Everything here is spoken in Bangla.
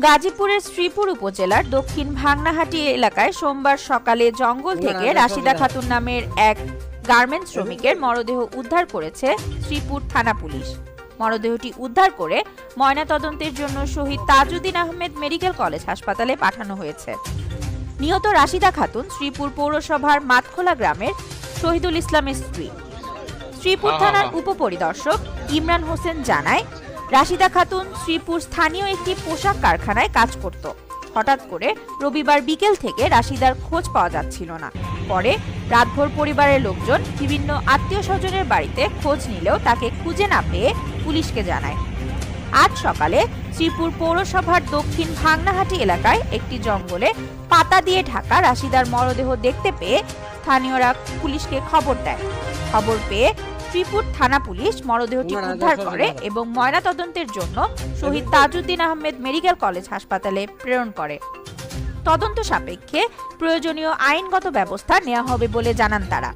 গাজীপুরের শ্রীপুর উপজেলার দক্ষিণ ভাংনাহাটি এলাকায় সোমবার সকালে জঙ্গল থেকে রাশিদা খাতুন নামের এক গার্মেন্টস শ্রমিকের মরদেহ উদ্ধার করেছে শ্রীপুর থানা পুলিশ। মরদেহটি উদ্ধার করে ময়নাতদন্তের জন্য শহীদ তাজউদ্দিন আহমেদ মেডিকেল কলেজ হাসপাতালে পাঠানো হয়েছে। নিহত রাশিদা খাতুন শ্রীপুর পৌরসভার মাতখোলা গ্রামের শহীদুল ইসলামের স্ত্রী। শ্রীপুর থানার উপপরিদর্শক ইমরান হোসেন জানায়, রাশিদা খাতুন শ্রীপুর স্থানীয় একটি পোশাক কারখানায় কাজ করত। হঠাৎ করে রবিবার বিকেল থেকে রাশিদার খোঁজ পাওয়া যাচ্ছিল না। পরে রাতভর পরিবারের লোকজন বিভিন্ন আত্মীয় স্বজনের বাড়িতে খোঁজ নিলেও তাকে খুঁজে না পেয়ে পুলিশকে জানায়। আজ সকালে শ্রীপুর পৌরসভার দক্ষিণ ভাংনাহাটি এলাকায় একটি জঙ্গলে পাতা দিয়ে ঢাকা রাশিদার মরদেহ দেখতে পেয়ে স্থানীয়রা পুলিশকে খবর দেয়। খবর পেয়ে শ্রীপুর থানা পুলিশ মরদেহটি উদ্ধার করে এবং ময়নাতদন্তের জন্য শহীদ তাজউদ্দিন আহমেদ মেডিকেল কলেজ হাসপাতালে প্রেরণ করে। তদন্ত সাপেক্ষে প্রয়োজনীয় আইনগত ব্যবস্থা নেওয়া হবে বলে জানান তারা।